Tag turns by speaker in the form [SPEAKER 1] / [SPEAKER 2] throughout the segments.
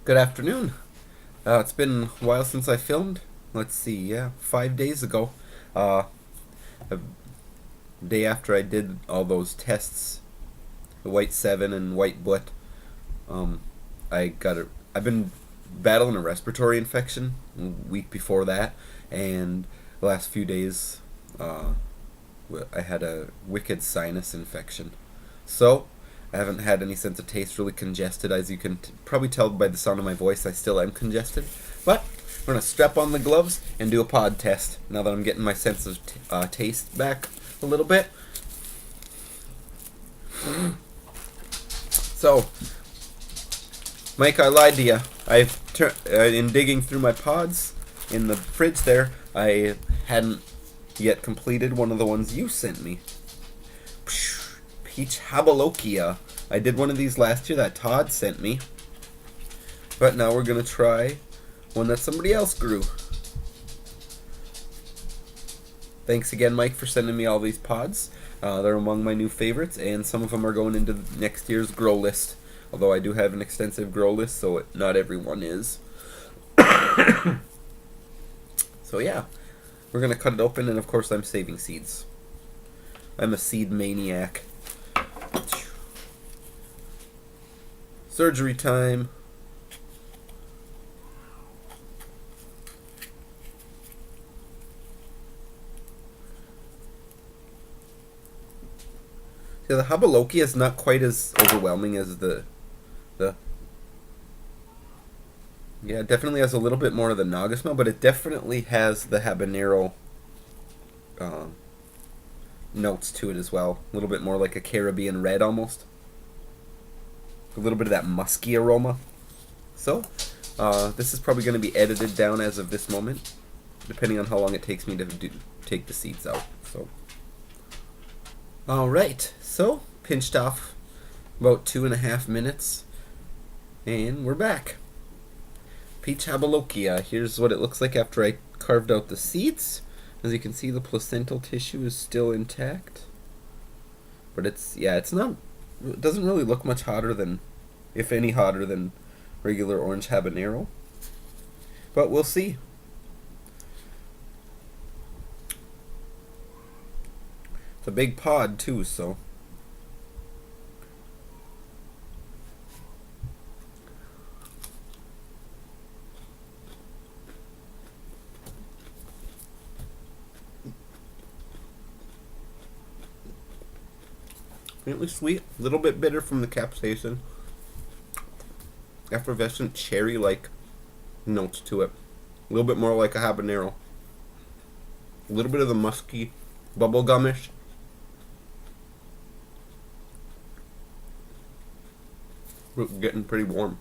[SPEAKER 1] Good afternoon. It's been a while since I filmed. Let's see, yeah, 5 days ago. A day after I did all those tests, the White 7 and White Bhut, um, I've been battling a respiratory infection a week before that, and the last few days, I had a wicked sinus infection. So, I haven't had any sense of taste, really congested. As you can probably tell by the sound of my voice, I still am congested. But we're going to strap on the gloves and do a pod test now that I'm getting my sense of taste back a little bit. So, Mike, I lied to you. In digging through my pods in the fridge there, I hadn't yet completed one of the ones you sent me. Peach Habalokia. I did one of these last year that Todd sent me. But now we're going to try one that somebody else grew. Thanks again, Mike, for sending me all these pods. They're among my new favorites, and some of them are going into next year's grow list. Although I do have an extensive grow list, so not everyone is. So yeah, we're going to cut it open, and of course I'm saving seeds. I'm a seed maniac. Surgery time. Yeah, the Habalokia is not quite as overwhelming as the yeah, it definitely has a little bit more of the Naga smell, but it definitely has the Habanero notes to it as well. A little bit more like a Caribbean red almost. A little bit of that musky aroma. So, this is probably going to be edited down as of this moment, depending on how long it takes me to take the seeds out. So, all right. So, pinched off about 2.5 minutes, and we're back. Peach Habalokia. Here's what it looks like after I carved out the seeds. As you can see, the placental tissue is still intact, but it's not. It doesn't really look much hotter than, if any hotter than, regular Orange Habanero. But we'll see. It's a big pod too, so. Faintly sweet, a little bit bitter from the capsaicin. Effervescent cherry-like notes to it. A little bit more like a habanero. A little bit of the musky, bubblegumish. We're getting pretty warm.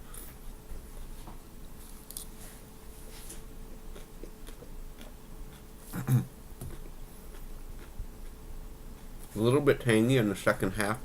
[SPEAKER 1] A little bit tangy in the second half.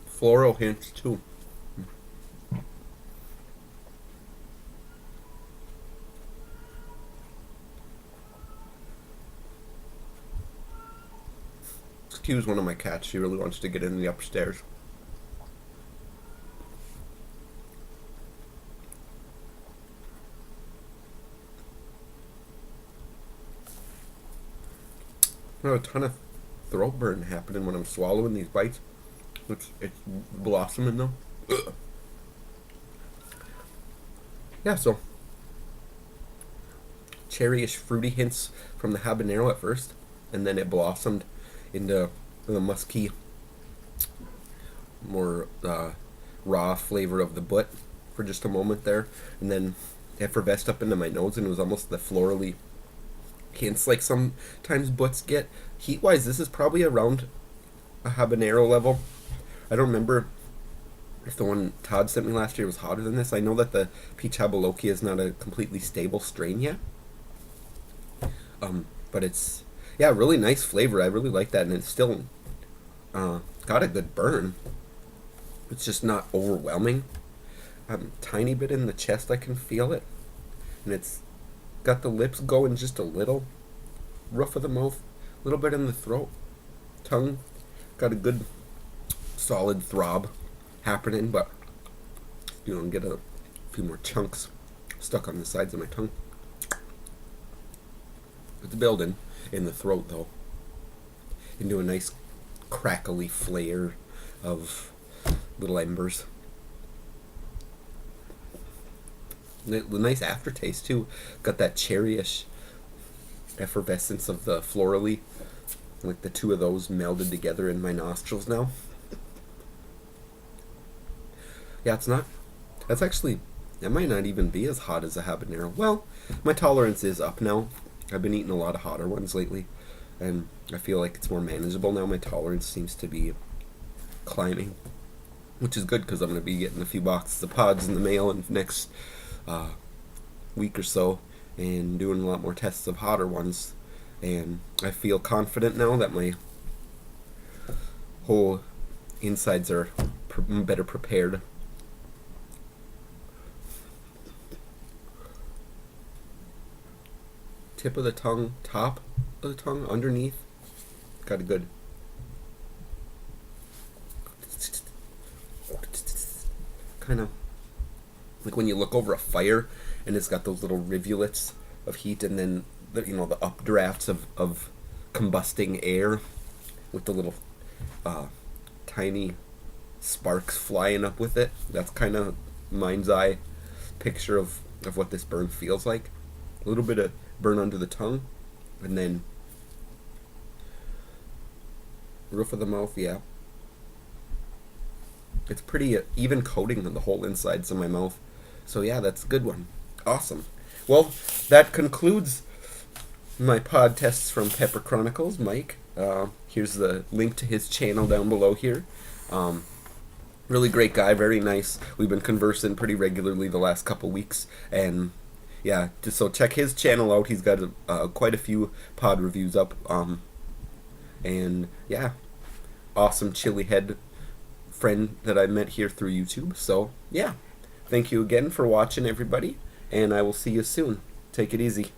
[SPEAKER 1] Floral hints too. Excuse one of my cats. She really wants to get in the upstairs. I have a ton of throat burn happening when I'm swallowing these bites. It's blossoming though. Ugh. Yeah, so cherryish, fruity hints from the habanero at first, and then it blossomed into the musky, more raw flavor of the Bhut for just a moment there, and then effervesced up into my nose, and it was almost the florally hints like sometimes Bhuts get. Heat-wise, this is probably around a habanero level. I don't remember if the one Todd sent me last year was hotter than this. I know that the peach Habalokia is not a completely stable strain yet. But it's, yeah, really nice flavor. I really like that, and it's still got a good burn. It's just not overwhelming. Tiny bit in the chest, I can feel it, and it's got the lips going just a little. Roof of the mouth, a little bit in the throat. Tongue, got a good solid throb happening, but get a few more chunks stuck on the sides of my tongue. It's building in the throat though, into a nice crackly flare of little embers. The nice aftertaste too. Got that cherryish effervescence of the florally, like the two of those melded together in my nostrils now. Yeah, it's not. That's actually. That might not even be as hot as a habanero. Well, my tolerance is up now. I've been eating a lot of hotter ones lately, and I feel like it's more manageable now. My tolerance seems to be climbing, which is good because I'm going to be getting a few boxes of pods in the mail in the next week or so, and doing a lot more tests of hotter ones. And I feel confident now that my whole insides are better prepared. Tip of the tongue, top of the tongue, underneath. Got a good kind of like when you look over a fire and it's got those little rivulets of heat, and then the updrafts of combusting air with the little tiny sparks flying up with it. That's kind of mind's eye picture of what this burn feels like. A little bit of burn under the tongue, and then roof of the mouth. Yeah, it's pretty even coating on the whole insides of my mouth. So yeah, that's a good one. Awesome. Well, that concludes my pod tests from Pepper Chronicles. Mike, here's the link to his channel down below here. Really great guy, very nice. We've been conversing pretty regularly the last couple weeks, and yeah, so check his channel out. He's got quite a few pod reviews up. And yeah, awesome chili head friend that I met here through YouTube. So yeah, thank you again for watching, everybody, and I will see you soon. Take it easy.